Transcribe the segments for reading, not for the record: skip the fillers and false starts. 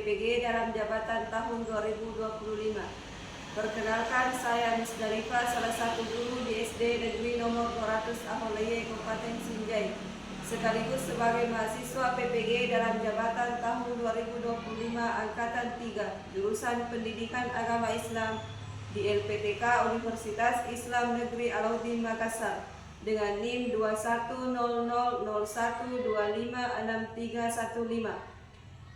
PPG dalam jabatan tahun 2025. Perkenalkan, saya Musdalifah, salah satu guru di SD Negeri nomor 200 Aholeye, Kabupaten Sinjai, sekaligus sebagai mahasiswa PPG dalam jabatan tahun 2025 Angkatan 3, jurusan Pendidikan Agama Islam di LPTK Universitas Islam Negeri Alauddin Makassar dengan NIM 210001256315.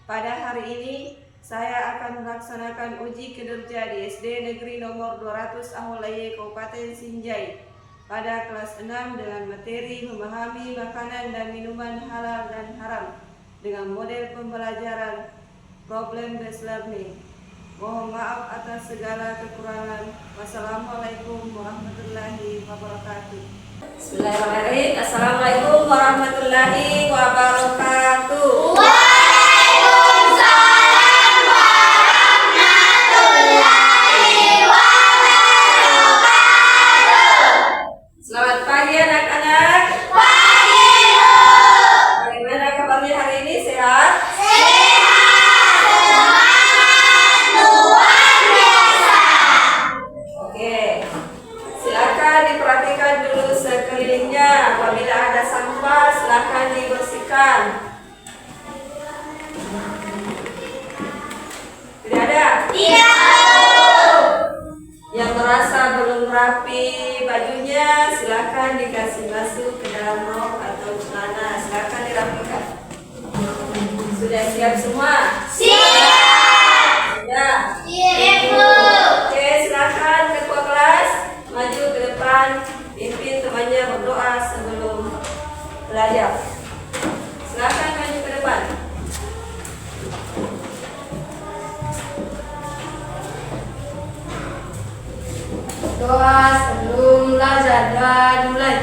Pada hari ini saya akan melaksanakan uji kinerja di SD Negeri nomor 200 Aholeye, Kabupaten Sinjai pada kelas 6 dengan materi memahami makanan dan minuman halal dan haram dengan model pembelajaran problem based learning. Mohon maaf atas segala kekurangan. Wassalamualaikum warahmatullahi wabarakatuh. Bismillahirrahmanirrahim. Assalamualaikum warahmatullahi wabarakatuh. Waalaikumsalam warahmatullahi wabarakatuh. Selamat pagi anak-anak. Pagi, Bu. Bagaimana kabarnya hari ini? Sehat? Diperhatikan dulu sekelilingnya. Apabila ada sampah, silakan dibersihkan. Tidak ada? Tidak. Yang merasa belum rapi bajunya, silakan dikasih masuk ke dalam rok atau celana. Silakan dirapikan. Sudah siap semua? Siap. Sudah? Siap, Bu. Oke, silakan ketua kelas maju ke depan, pimpin temannya berdoa sebelum belajar. Silakan maju ke depan. Doa sebelum belajar dan mulai.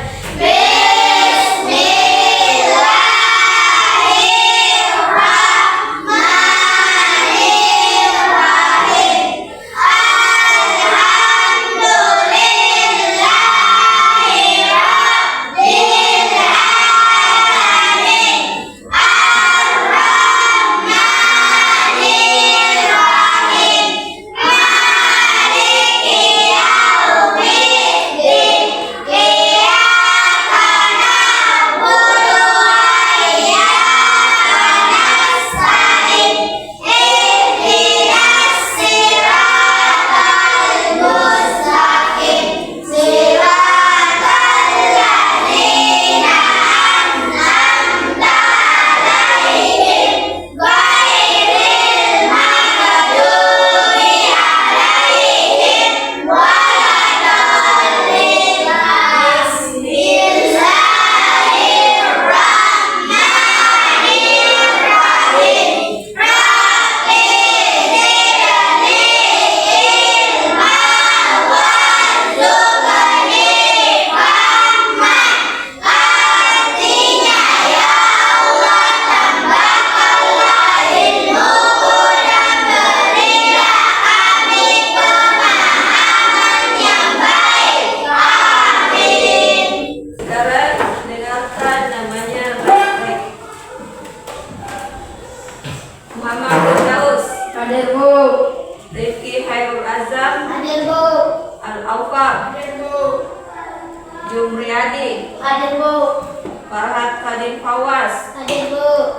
Jumriyadi, Hadir, Bu. Farhat Fadil Fawas, Hadir, Bu.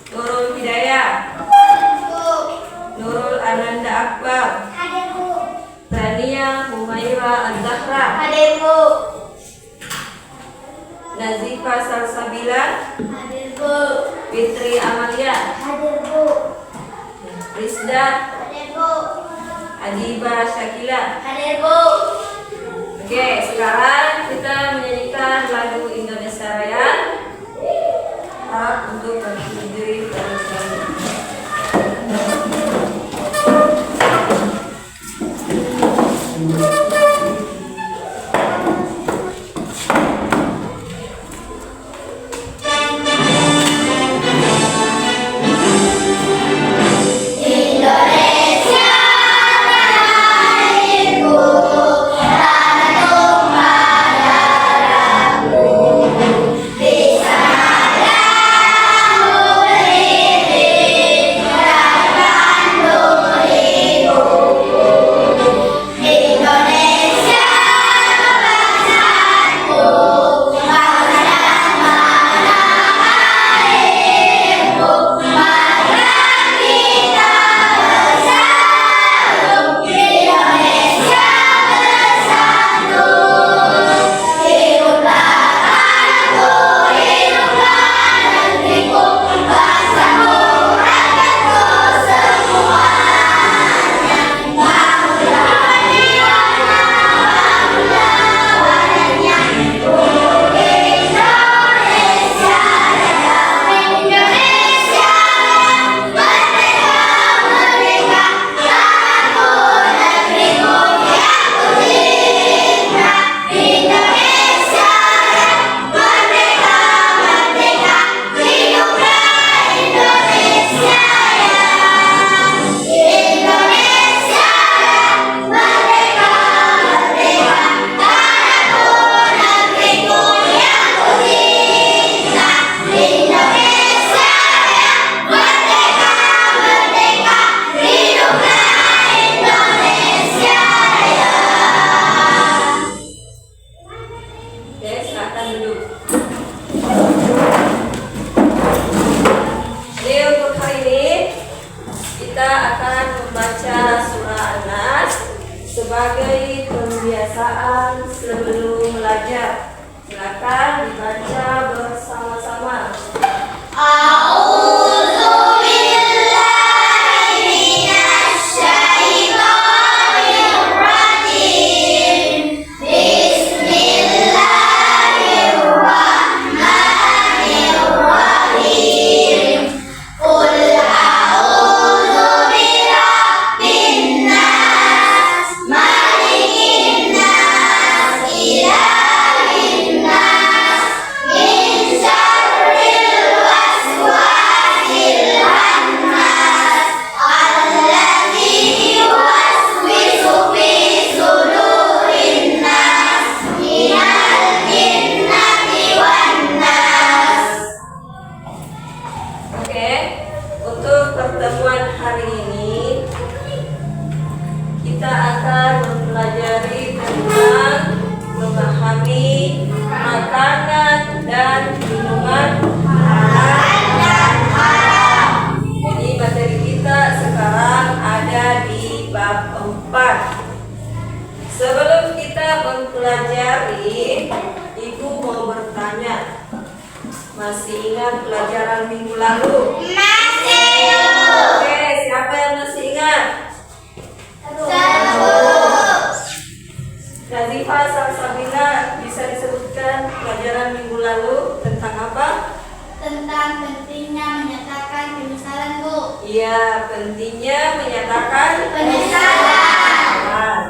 Nurul Hidayah, Hadir, Bu. Nurul Ananda Akbar, Hadir, Bu. Tania Humaira Az-Zahra, Hadir, Bu. Nazifa Salsabila, Hadir, Bu. Fitri Amalia, Hadir, Bu. Rizda, Hadir, Bu. Adiba Syakila. Hadir, Bu. Oke, sekarang kita menyanyikan lagu Indonesia Raya. Harap untuk berdiri terus lagi. Indonesia tanahku, tanah tumpah darahku, di sana membaca surah An-Nas sebagai pembiasaan sebelum belajar. Silakan dibaca bersama-sama. Oke, untuk pertemuan hari ini kita akan mempelajari tentang memahami makanan dan minuman halal dan haram. Jadi materi kita sekarang ada di bab 4. Sebelum kita mempelajari, Ibu mau bertanya, masih ingat pelajaran minggu lalu? Masih. Oke, siapa yang masih ingat? Nazifah Salsabila, bisa disebutkan pelajaran minggu lalu tentang apa? Tentang pentingnya menyatakan penyesalan, Bu. Iya, pentingnya menyatakan Penyesalan.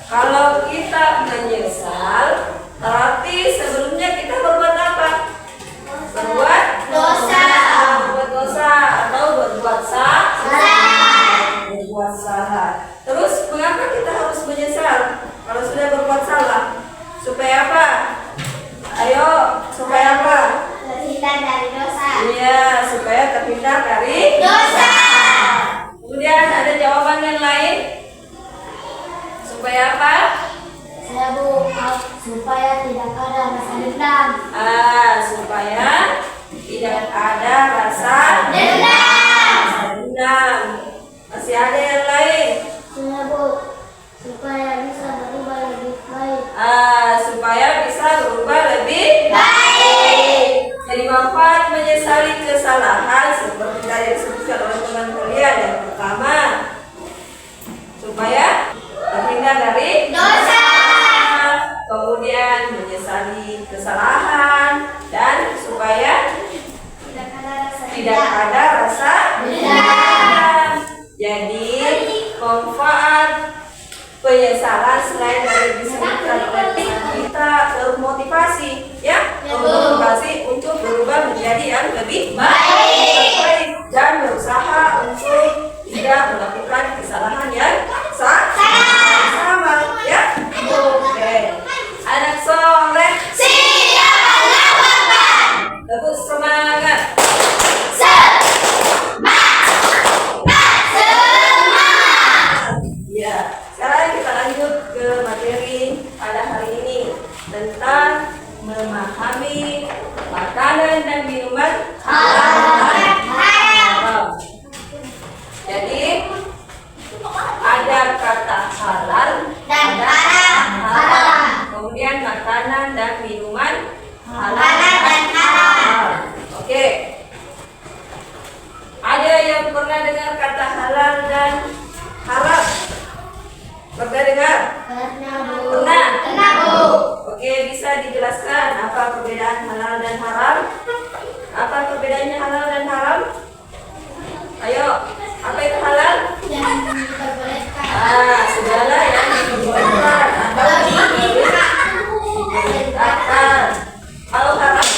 Kalau kita menyesal, berarti sebelumnya kita berbuat apa? Berbuat Dosa. Berbuat dosa atau berbuat salah. Berbuat salah. Terus mengapa kita harus menyesal kalau sudah berbuat salah? Supaya apa? Ayo, supaya apa? Terhindar dari dosa. Iya, supaya terhindar dari Dosa. Kemudian ada jawaban yang lain. Supaya apa? Saya, Bu, supaya tidak ada rasa dendam. Supaya tidak ada rasa dendam. Masih ada yang lain. Saya, Bu, supaya bisa berubah lebih baik. Supaya bisa berubah lebih baik. Jadi manfaat menyesali kesalahan seperti tadi disebutkan oleh teman kalian. Yang pertama, supaya terhindar dari Dosa. Kemudian menyesali kesalahan dan supaya tidak ada rasa dendam. Jadi manfaat penyesalan selain dari disebutkan oleh Tuhan kita termotivasi, ya, termotivasi untuk berubah menjadi yang lebih baik dan berusaha untuk tidak melakukan kesalahan yang sama, ya. Oke, anak soleh terus semangat. Ya, sekarang kita lanjut ke materi pada hari ini tentang memahami makanan dan minuman halal dan haram. Jadi ada kata halal Dan haram. Kemudian makanan dan minuman halal Halal dan haram. Oke. Ada yang pernah dengar kata halal dan haram? Pernah dengar? Pernah? Pernah, Bu. Oke, bisa dijelaskan apa perbedaan halal dan haram? Apa perbedaannya halal dan haram? Ayo, apa itu halal? Yang diperbolehkan. Segala yang dibolehkan atau diperintahkan. Kalau haram?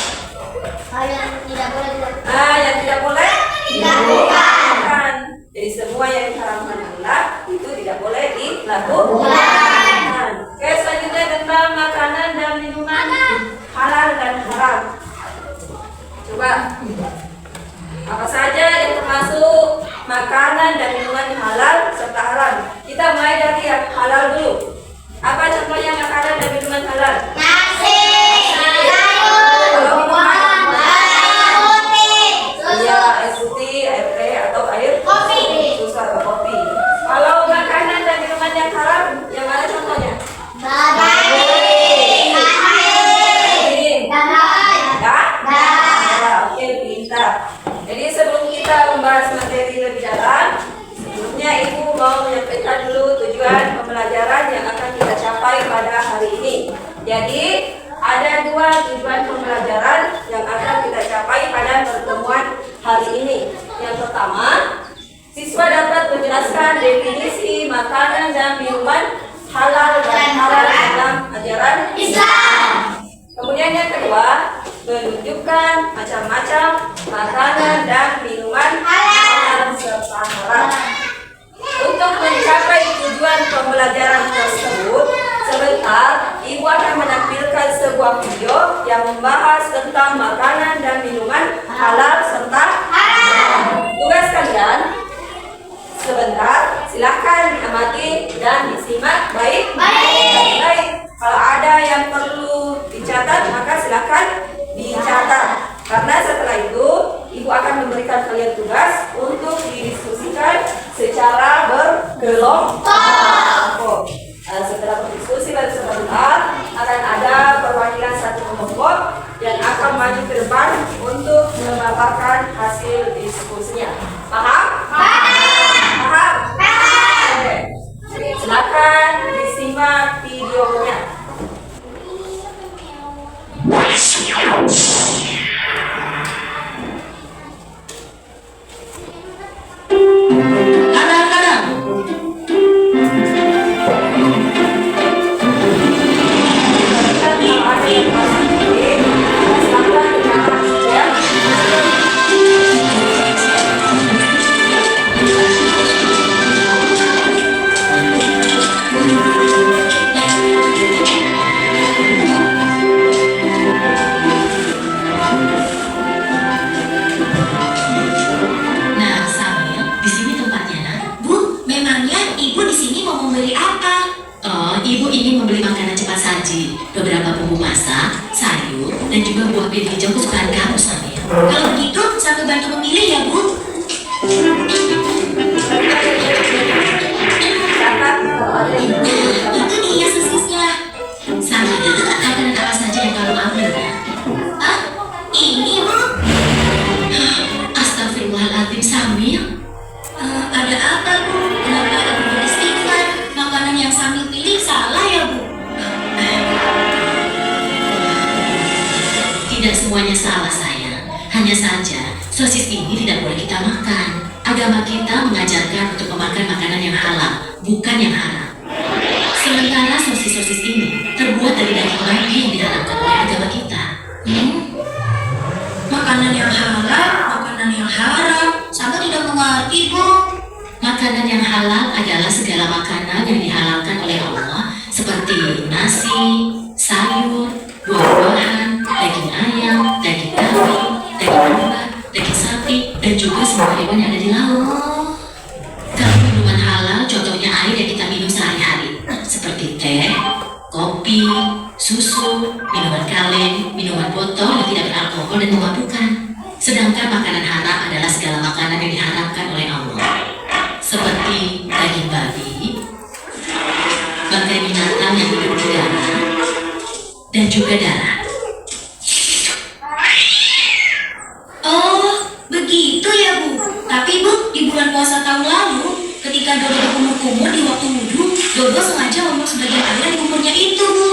Hal yang tidak boleh dilakukan. Yang tidak boleh Dilakukan. Jadi semua yang diharamkan Allah itu tidak boleh dilakukan. Oke, selanjutnya tentang makanan dan minuman halal dan haram. Coba, apa saja yang termasuk makanan dan minuman halal serta haram? Kita mulai dari yang halal dulu. Apa contohnya makanan dan minuman halal? Nasi, sayur, buah, air putih, Iya, air putih, air teh atau air kopi. susu atau kopi. Ibu mau menyampaikan dulu tujuan pembelajaran yang akan kita capai pada hari ini. Jadi, ada dua tujuan pembelajaran yang akan kita capai pada pertemuan hari ini. Yang pertama, siswa dapat menjelaskan definisi makanan dan minuman halal dan haram dalam ajaran Islam. Kemudian yang kedua, menunjukkan macam-macam makanan dan minuman halal serta haram. Untuk mencapai tujuan pembelajaran tersebut, sebentar Ibu akan menampilkan sebuah video yang membahas tentang makanan dan minuman halal serta haram. Tugas kalian, sebentar, silakan diamati dan disimak baik-baik. Kalau ada yang perlu dicatat, maka silakan dicatat. Karena setelah itu, Ibu akan memberikan kalian tugas untuk didiskusikan secara berkelompok. Setelah berdiskusi sebentar, akan ada perwakilan satu kelompok yang akan maju ke depan untuk memaparkan hasil diskusinya. Paham? Paham? Oke. Silakan disimak videonya. Ibu ingin membeli makanan cepat saji, beberapa bumbu masak, sayur, dan juga buah pil hijau kesukaan kamu, Samir. Kalau begitu, sambil bantu memilih ya, Bu. Itu dia sosisnya. Samir, makanan apa saja yang kamu ambil? Ah, ini, Bu. Astagfirullahaladzim, Samir. Ada apa, Bu? Kenapa Ibu beristighfar? Makanan yang Samir pilih salah ya, Bu? Tidak semuanya salah, sayang. Hanya saja, sosis ini tidak boleh kita makan. Agama kita mengajarkan untuk memakan makanan yang halal, bukan yang haram. Sementara sosis-sosis ini terbuat dari daging babi yang diharamkan oleh agama kita. Makanan yang halal, makanan yang haram. Sama tidak mengerti, Bu. Makanan yang halal adalah segala makanan yang dihalalkan oleh Allah, seperti nasi, sayur, buah-buahan, daging ayam, daging kambing, daging domba, daging sapi, dan juga semua hewan yang ada di laut. Kalau minuman halal, contohnya air yang kita minum sehari-hari, seperti teh, kopi, susu, minuman kaleng, minuman botol yang tidak beralkohol dan memabukkan. Sedangkan makanan haram adalah segala makanan yang diharamkan oleh Allah, seperti daging babi, bangkai binatang yang hidup di darat, dan juga darah. Oh, begitu ya, Bu. Tapi, Bu, di bulan puasa tahun lalu, ketika Dodo berkumur-kumur di waktu wudhu, Dodo sengaja membuang sebagian air di kumurnya itu, Bu.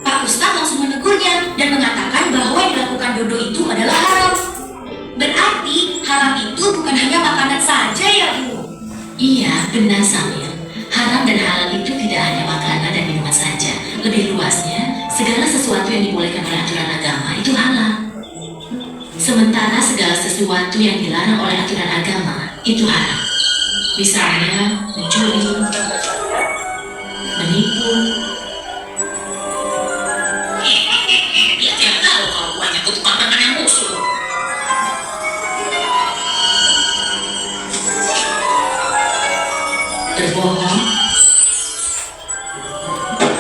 Pak Ustadz langsung menegurnya dan mengatakan bahwa yang dilakukan Dodo itu adalah haram. Berarti haram itu bukan hanya makanan saja ya, Bu? Iya, benar, Samir. Haram dan halal itu tidak hanya makanan dan minuman saja. Lebih luasnya, segala sesuatu yang dibolehkan oleh aturan agama itu halal. Sementara segala sesuatu yang dilarang oleh aturan agama itu haram. Misalnya, mencuri, menipu. Dia tidak tahu kalau buahnya kutukan makan yang musuh. Berbohong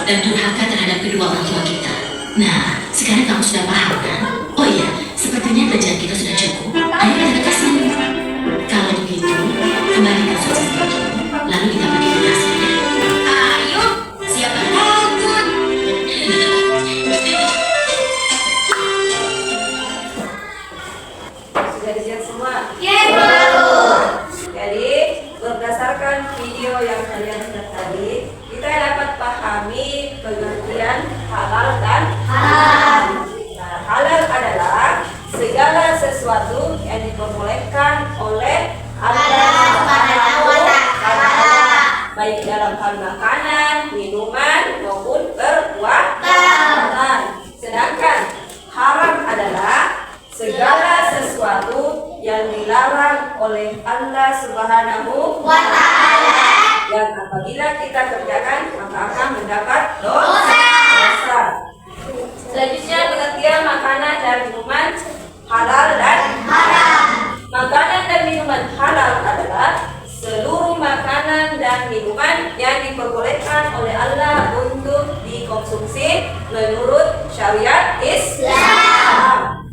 dan durhaka terhadap kedua orang tua kita. Nah, sekarang kamu sudah paham kan? Oh iya, sepertinya kerjaan kita sudah cukup. Ayo kita ke sini. Kalau begitu, kembali ke sosis itu. Lalu kita pergi ke hasilnya. Ayo, siapa takut? Sudah disiap semua? Yes, Bu. bukan makanan, minuman maupun perbuatan. Sedangkan haram adalah segala sesuatu yang dilarang oleh Allah Subhanahu wa Ta'ala, yang apabila kita kerjakan maka akan mendapat dosa. Selanjutnya pengertian makanan dan minuman halal dan haram. Makanan dan minuman halal adalah seluruh makanan dan minuman yang diperbolehkan oleh Allah untuk dikonsumsi menurut syariat Islam.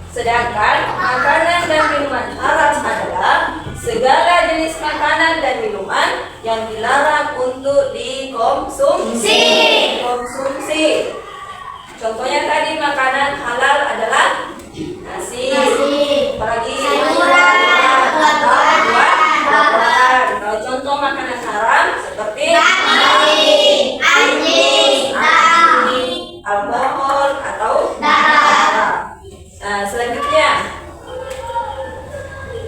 Sedangkan makanan dan minuman haram adalah segala jenis makanan dan minuman yang dilarang untuk dikonsumsi. Contohnya tadi makanan halal adalah nasi, apalagi buah-buahan. Kalau contoh makanan haram seperti anjing, alkohol atau darah. Selanjutnya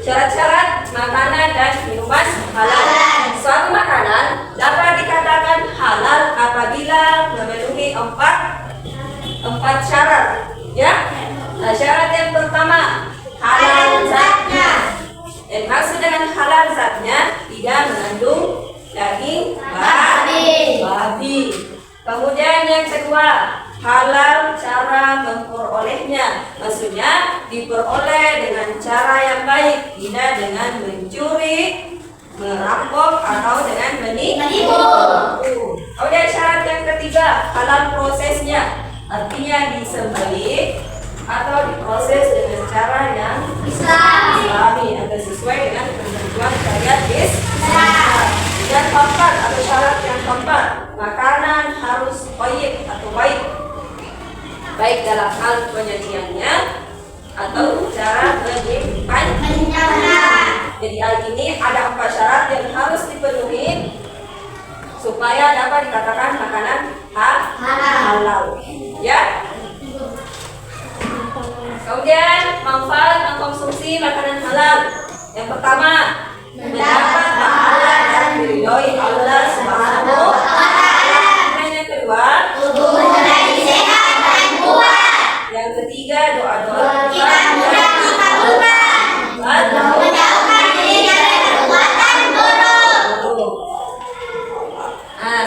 syarat-syarat makanan dan minuman halal. Suatu makanan dapat dikatakan halal apabila memenuhi empat syarat. Ya, syarat yang pertama halal zatnya. Dan maksud dengan halal zatnya tidak mengandung daging babi. Kemudian yang kedua halal cara memperolehnya, maksudnya diperoleh dengan cara yang baik, tidak dengan mencuri, merampok atau dengan menipu. Kemudian syarat yang ketiga halal prosesnya, artinya disembelih atau diproses dengan cara yang islami agar sesuai dengan ketentuan syariat Islam. Dan keempat atau syarat yang keempat, makanan harus baik atau baik dalam hal penyajiannya atau cara menyimpannya. Jadi hal ini ada 4 syarat yang harus dipenuhi supaya dapat dikatakan makanan halal. Ya. Kemudian manfaat mengkonsumsi makanan halal. Yang pertama, mendapat pahala dan diridhoi Allah Subhanahu wa Ta'ala. Yang kedua, tubuh menjadi sehat dan kuat. Yang ketiga, doa-doa kita mudah dikabulkan. Menjauhkan diri dari perbuatan buruk.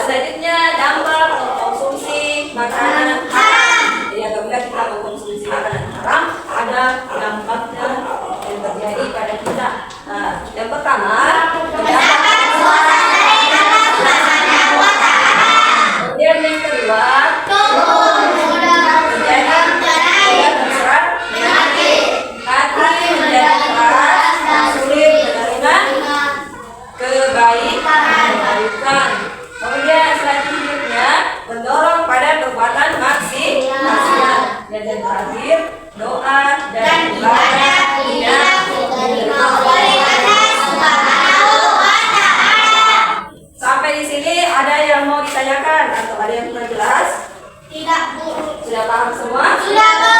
Selanjutnya dampak mengkonsumsi makanan haram. Jadi apabila kita mengkonsumsi makanan haram, ada dampaknya yang terjadi pada kita. Yang pertama, mendapat suasana dari Allah Subhanahu wa Ta'ala. Kemudian yang kedua, tubuh menjadi tidak terserang penyakit. Hati menjadi keras dan sulit menerima kebaikan. Kemudian selanjutnya mendorong pada perbuatan maksiat. Dan yang terakhir, doa dan ibadah tidak diterima oleh Allah Subhanahu wa Ta'ala. Sampai di sini ada yang mau ditanyakan atau ada yang kurang jelas? Tidak, Bu. Sudah paham semua? Sudah, Bu.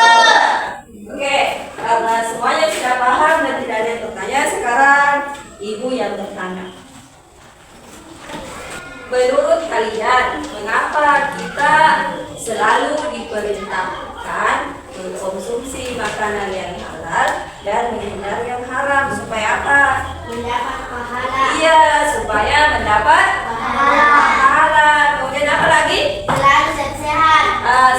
Oke, karena semuanya sudah paham dan tidak ada yang bertanya, sekarang Ibu yang bertanya. Menurut kalian, mengapa kita selalu diperintahkan mengkonsumsi makanan yang halal dan menghindari yang haram? Supaya apa? Mendapat pahala. Iya, supaya mendapat pahala. Kemudian apa lagi? Selalu sehat.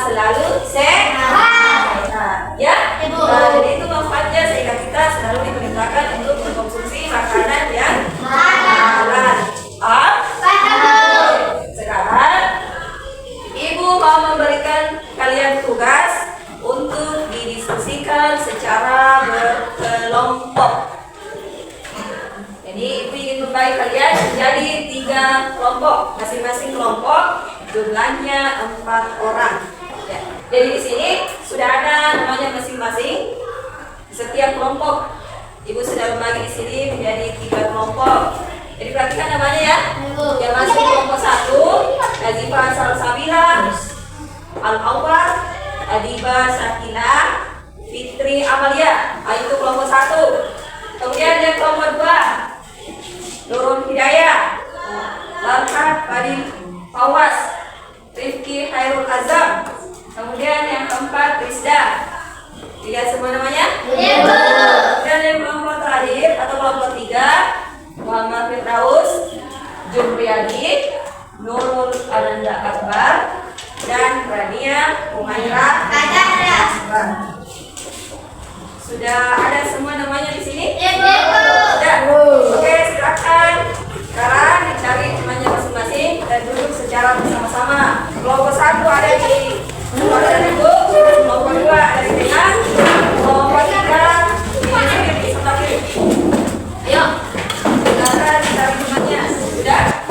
Selalu sehat. Ya? Jadi itu manfaatnya sehingga kita selalu diperintahkan untuk mengkonsumsi makanan yang halal. Sekarang Ibu mau memberikan kalian tugas untuk didiskusikan secara berkelompok. Jadi Ibu ingin membagi kalian menjadi 3 kelompok. Masing-masing kelompok jumlahnya 4 orang. Ya. Jadi di sini sudah ada namanya masing-masing setiap kelompok. Ibu sudah membagi di sini menjadi 3 kelompok. Jadi perhatikan namanya ya. Yang masuk kelompok 1, Nazifah Salsabila, Al-Awwar, Adiba Sakina, Fitri Amalia. Itu kelompok 1. Kemudian yang kelompok 2, Nurul Fawas, Rifki Hairul Azam. Kemudian yang keempat Rizda. Lihat semua namanya? Dan yang kelompok terakhir atau kelompok 3 Muhammad Firdaus, Jumriyadi, Nurul Ananda Akbar, dan Rania Umairah. Sudah ada semua namanya di sini? Sudah. Oke, silakan. Sekarang dicari namanya masing-masing dan duduk secara bersama-sama. Kelompok 1 ada di Ibu, kelompok 2 ada di tengah, kelompok 3 di sebelah kiri. Ayo, silakan dicari temannya. Sudah?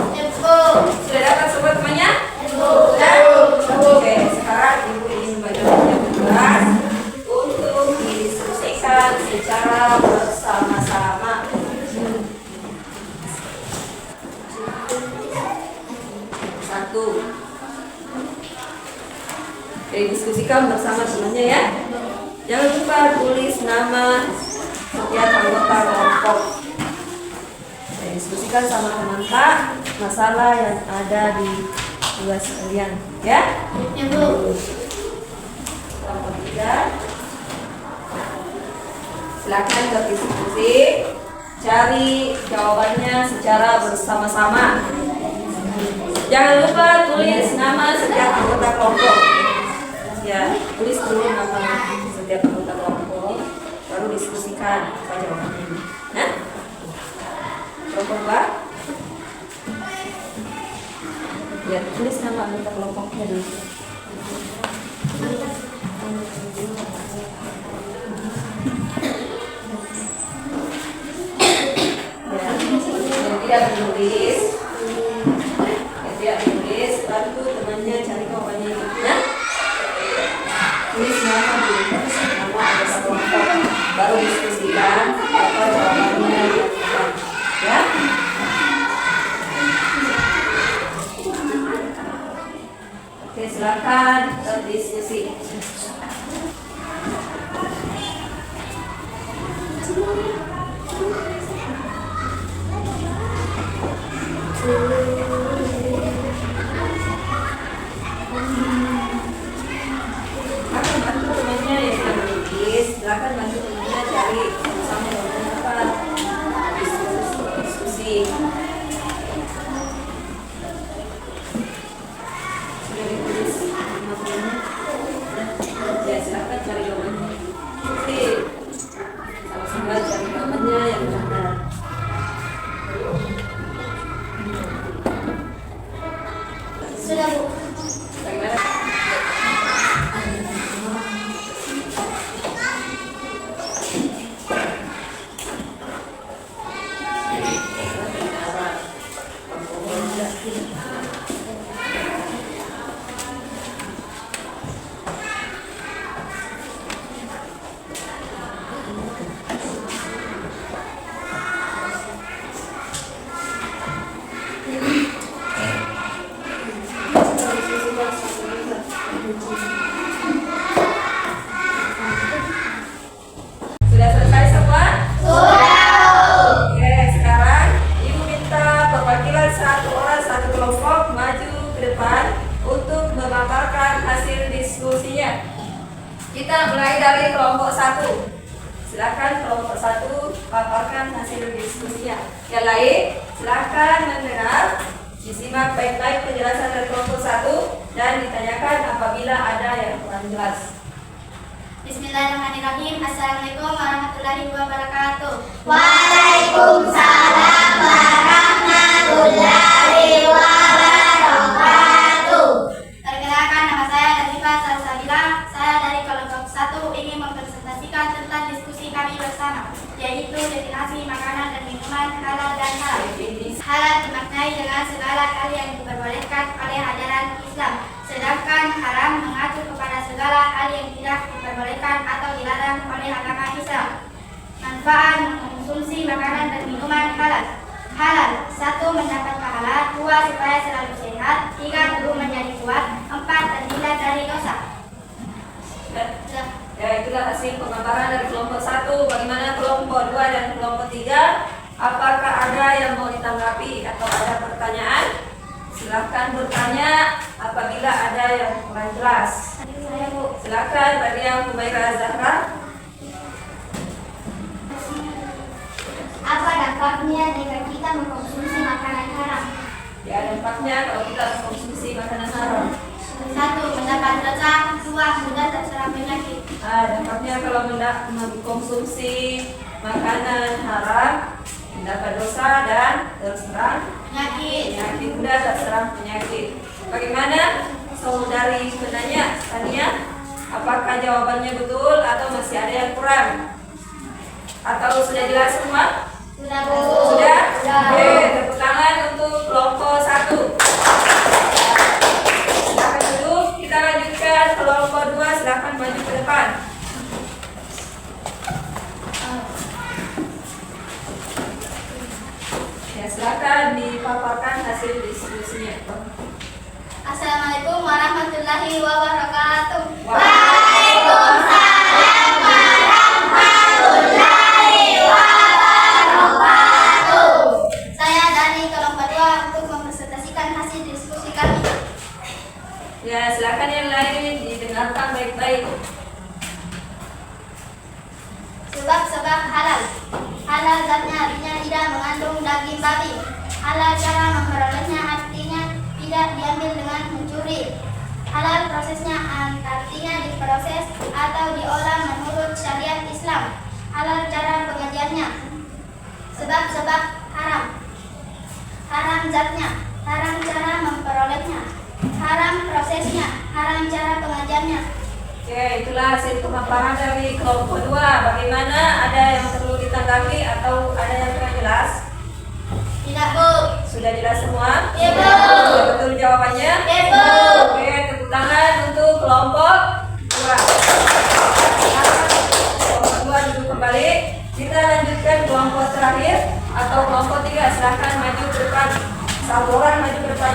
Sudah dapat semua temannya? Sudah? Oke, sekarang Ibu ingin membagikan tugas untuk didiskusikan secara bersama-sama. Satu. Diskusikan bersama temannya ya. Jangan lupa tulis nama setiap anggota kelompok. Diskusikan sama teman Pak masalah yang ada di tugas kalian ya. Kelompok 3. Silakan berdiskusi, cari jawabannya secara bersama-sama. Jangan lupa tulis nama setiap anggota kelompok. Ya, tulis dulu nama setiap anggota kelompok, baru diskusikan apa jawabannya. Nah, kelompok Pak. Ya, tulis nama anggota kelompoknya dulu. Ya, yang tidak menulis, bantu temannya cari jawabannya. Nah, tulis nama dulu, nama anggota kelompok, baru diskusikan apa jawabannya ya. Oke, silakan berdiskusi. Bantu temannya yang sudah menulis, silakan bantu temannya cari sama jawabannya apa. Diskusi. Sudah ditulis nama temannya. Ya, silakan cari jawabannya. Oke, sama-sama cari jawabannya yang benar. Sudah, Bu. Bagaimana? Sudah selesai semua? Oke, sekarang Ibu minta perwakilan satu orang satu kelompok maju ke depan untuk memaparkan hasil diskusinya. Kita mulai dari kelompok 1. Silakan kelompok 1 paparkan hasil diskusinya. Yang lain, silakan mendengar, disimak baik-baik penjelasan dari kelompok 1 dan ditanyakan apabila ada yang kurang jelas. Bismillahirrahmanirrahim. Assalamualaikum warahmatullahi wabarakatuh. Waalaikumsalam warahmatullahi wabarakatuh. Perkenalkan, nama saya Nazifah Salsabila. Saya dari kelompok 1 ingin mempresentasikan tentang diskusi kami bersama, yaitu definisi makanan dan minuman halal dan haram. Halal dimaknai dengan segala hal yang diperbolehkan oleh ajaran Islam, sedangkan haram mengacu kepada segala hal yang tidak diperbolehkan atau dilarang oleh agama Islam. Manfaat mengkonsumsi makanan dan minuman halal. Halal, 1. Mendapat pahala, 2. Supaya selalu sehat, 3. Tubuh menjadi kuat, 4. Terhindar dari dosa. Ya, itulah hasil pemaparan dari kelompok 1. Bagaimana kelompok 2 dan kelompok 3? Apakah ada yang mau ditanggapi atau ada pertanyaan? Silakan bertanya apabila ada yang kurang jelas. Saya Bu. Silakan Maryam Humaira Zahra. Apa dampaknya jika kita mengkonsumsi makanan haram? Ya, dampaknya kalau kita mengkonsumsi makanan haram. 1. Mendapat dosa. 2. Mudah terserang penyakit. Dampaknya kalau mengkonsumsi makanan haram mendapat dosa dan terserang penyakit, mudah terserang penyakit. Bagaimana saudari penanya Tania? Apakah jawabannya betul atau masih ada yang kurang? Atau sudah jelas semua? Sudah Bu. Sudah? Oke, tepuk tangan untuk kelompok 1. Silakan duduk, kita lanjutkan kelompok 2, silakan maju ke depan. Ya, silakan dipaparkan hasil diskusinya. Assalamualaikum warahmatullahi wabarakatuh. Waalaikumsalam warahmatullahi wabarakatuh. Saya dari kelompok 2 untuk mempresentasikan hasil diskusi kami. Ya, silakan yang lain didengarkan baik-baik. Sebab-sebab halal. Halal zatnya artinya tidak mengandung daging babi. Halal cara memperolehnya artinya tidak diambil dengan mencuri. Halal prosesnya artinya diproses atau diolah menurut syariat Islam. Halal cara pengajiannya. Sebab-sebab haram. Haram zatnya, haram cara memperolehnya. Haram prosesnya, haram cara pengajiannya. Oke, itulah hasil pemaparan dari kelompok 2. Bagaimana? Ada yang perlu ditanggapi atau ada yang kurang jelas? Tidak Bu. Sudah jelas semua? Ya, Bu. Sudah betul jawabannya? Ya, Bu. Oke, tepuk tangan untuk kelompok 2. Kelompok 2 duduk kembali. Kita lanjutkan kelompok terakhir atau kelompok 3. Silahkan maju ke depan. Satu orang maju ke depan.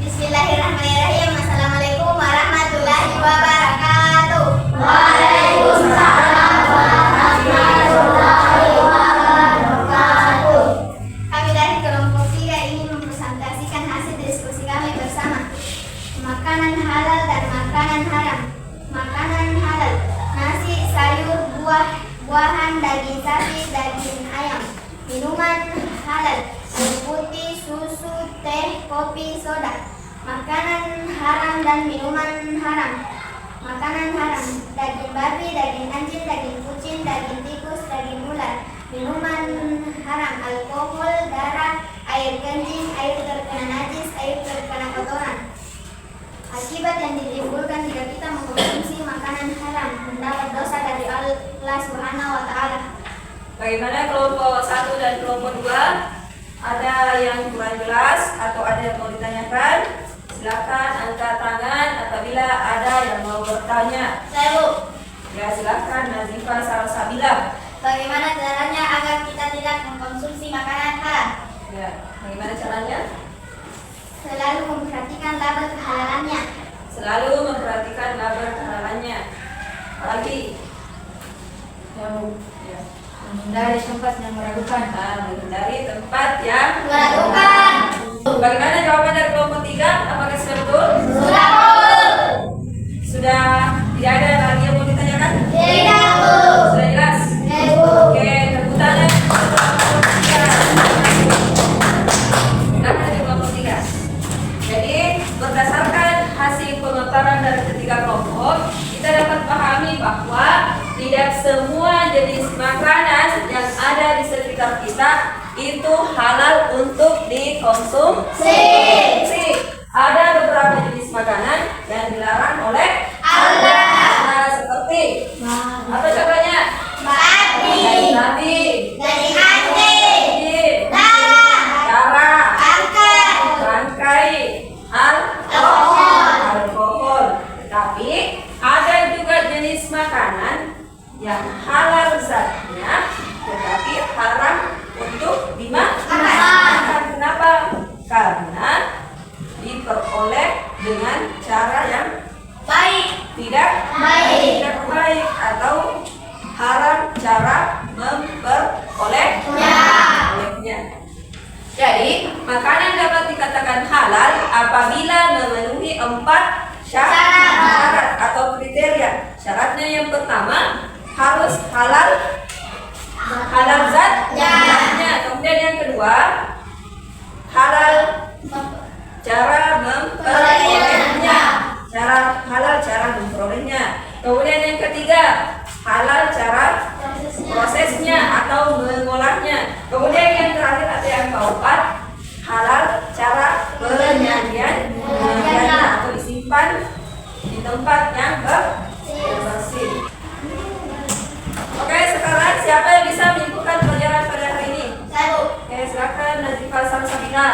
Bismillahirrahmanirrahim. Assalamualaikum warahmatullahi wabarakatuh. Waalaikumsalam warahmatullahi wabarakatuh. Kami dari kelompok 3 ingin mempresentasikan hasil diskusi kami bersama. Makanan halal dan makanan haram. Makanan halal: nasi, sayur, buah-buahan, daging sapi, daging ayam. Minuman halal: air putih, susu, teh, kopi, soda. Makanan haram dan minuman haram. Makanan haram: daging babi, daging anjing, daging kucing, daging tikus, daging ular. Minuman haram: alkohol, darah, air kencing, air terkena najis, air terkena kotoran. Akibat yang ditimbulkan jika kita mengkonsumsi makanan haram: mendapat dosa dari Allah Subhanahu wa Ta'ala. Bagaimana kelompok 1 dan kelompok 2? Ada yang kurang jelas atau ada yang mau ditanyakan? Silakan angkat tangan apabila ada yang mau bertanya. Saya Bu. Ya, silakan Nazifah Salsabila. Bagaimana caranya agar kita tidak mengkonsumsi makanan haram? Ya, bagaimana caranya? Selalu memperhatikan label kehalalannya. Selalu memperhatikan label kehalalannya. Apalagi? Ya, Menghindari tempat yang meragukan. menghindari tempat yang Meragukan. Bagaimana jawaban dari kelompok 3? Apakah sudah betul? Sudah Bu. Sudah tidak ada lagi yang mau ditanyakan? Tidak Bu. Sudah jelas? Ya Bu. Oke, tepuk tangan. Silakan di kelompok 3. Jadi, berdasarkan hasil pemaparan dari ketiga kelompok, kita dapat pahami bahwa tidak semua jenis makanan yang ada di sekitar kita itu halal untuk dikonsumsi. Ada beberapa jenis makanan yang dilarang oleh Allah. Nah, seperti apa contohnya? Babi. Daging babi, Daging anjing. darah, Angkat. bangkai, alkohol. Tapi ada juga jenis makanan yang halal zatnya, tetapi haram untuk dimakan. Kenapa? Karena diperoleh dengan cara yang Baik. tidak Baik. baik atau haram cara memperolehnya. memproduksinya. Jadi, makanan dapat dikatakan halal apabila memenuhi 4 syarat atau kriteria. Syaratnya yang pertama harus halal zatnya. Kemudian yang kedua halal cara memperolehnya. Cara memperolehnya. Kemudian yang ketiga halal cara prosesnya atau mengolahnya. Kemudian yang terakhir atau yang keempat halal cara penyajian atau disimpan di tempat yang bersih. Oke, sekarang siapa yang bisa menyimpulkan pelajaran pada hari ini? Saya, Bu. Oke, silakan Nazifah Salsabila.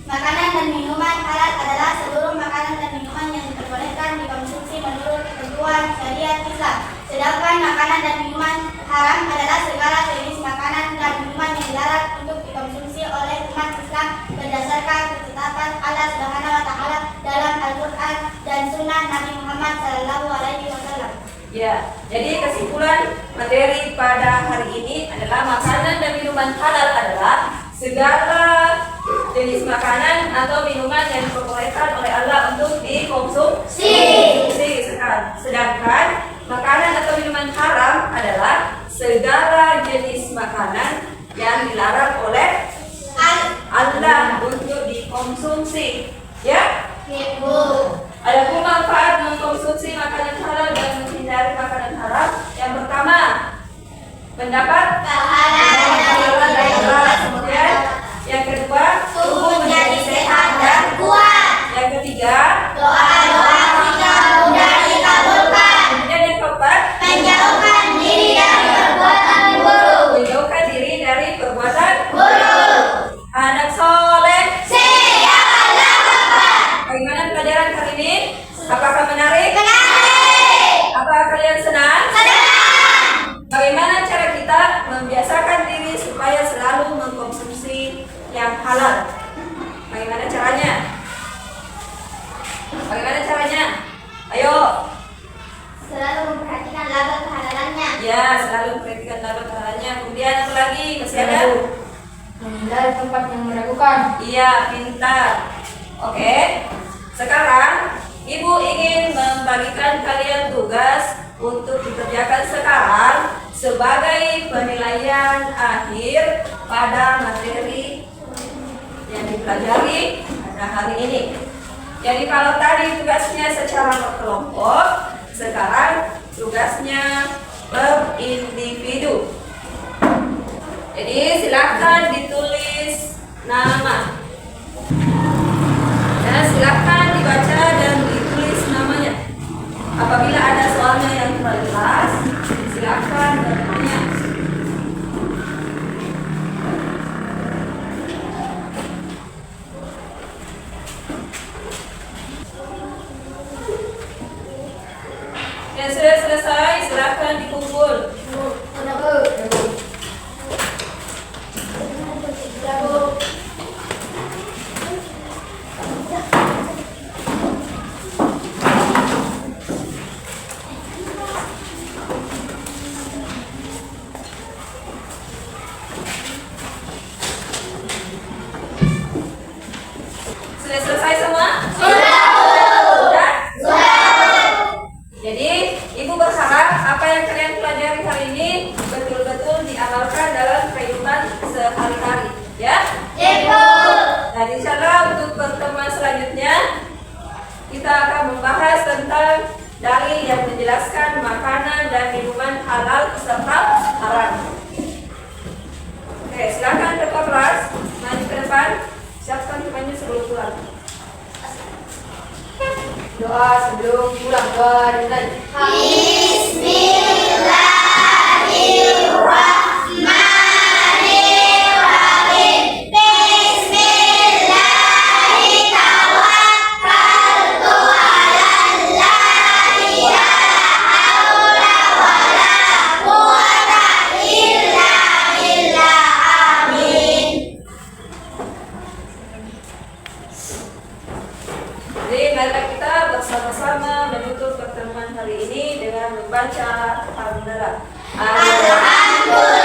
Makanan dan minuman halal adalah seluruh makanan dan minuman yang diperbolehkan dikonsumsi menurut ketentuan syariat Islam. Sedangkan makanan dan minuman haram adalah segala jenis makanan dan minuman yang dilarang untuk dikonsumsi oleh umat Islam berdasarkan ketetapan Allah Subhanahu wa taala dalam Al-Qur'an dan sunnah Nabi Muhammad SAW. Ya, jadi kesimpulan materi pada hari ini adalah makanan dan minuman halal adalah segala jenis makanan atau minuman yang diperbolehkan oleh Allah untuk dikonsumsi. Sedangkan makanan atau minuman haram adalah segala jenis makanan yang dilarang oleh Allah untuk dikonsumsi. Ya? Ibu. Adapun manfaat mengkonsumsi makanan halal dan menghindari makanan haram. Yang pertama, mendapat Pahala dan pahala. Kemudian yang kedua, tubuh menjadi sehat dan kuat. Yang ketiga, Doa-doa kita mudah dikabulkan. kemudian yang keempat, Menjauhkan diri dari perbuatan buruk. menjauhkan diri dari perbuatan Buruk. anak soleh. Siapkanlah tempat. Bagaimana pelajaran hari ini? Apakah menarik? Menarik. Apakah kalian senang? Senang. Bagaimana cara kita membiasakan diri supaya selalu mengkonsumsi yang halal? Bagaimana caranya? Ayo. Selalu memperhatikan laba kehalalannya. Ya, selalu perhatikan laba kehalalannya. Kemudian apa lagi? Masih ada? Menghindari tempat yang meragukan. Iya, pintar. Oke. Sekarang Ibu ingin membagikan kalian tugas untuk dikerjakan sekarang sebagai penilaian akhir pada materi yang dipelajari pada hari ini. Jadi kalau tadi tugasnya secara berkelompok, sekarang tugasnya berindividu. Jadi silakan ditulis nama. Dan silakan dibaca dan ditulis namanya. Apabila ada soalnya yang kurang jelas, silakan bertanya. Yang sudah selesai, silakan dikumpul. Udah, Bu. Udah, Bu. Sudah selesai semua? Sudah, Bu. Sudah? Sudah. Jadi, Ibu berharap apa yang kalian pelajari hari ini betul-betul diamalkan dalam kehidupan sehari-hari. Ya? Ibu. Dan insya Allah untuk pertemuan selanjutnya kita akan membahas tentang dalil yang menjelaskan makanan dan minuman halal serta haram. Oke, silakan ketua kelas maju ke depan, siapkan temannya sebelum pulang. Doa sebelum pulang, doa dimulai. Bismillahirrahmanirrahim. Bismillahirrahmanirrahim. Jadi marilah kita bersama-sama menutup pertemuan hari ini dengan membaca alhamdulillah. Alhamdulillah.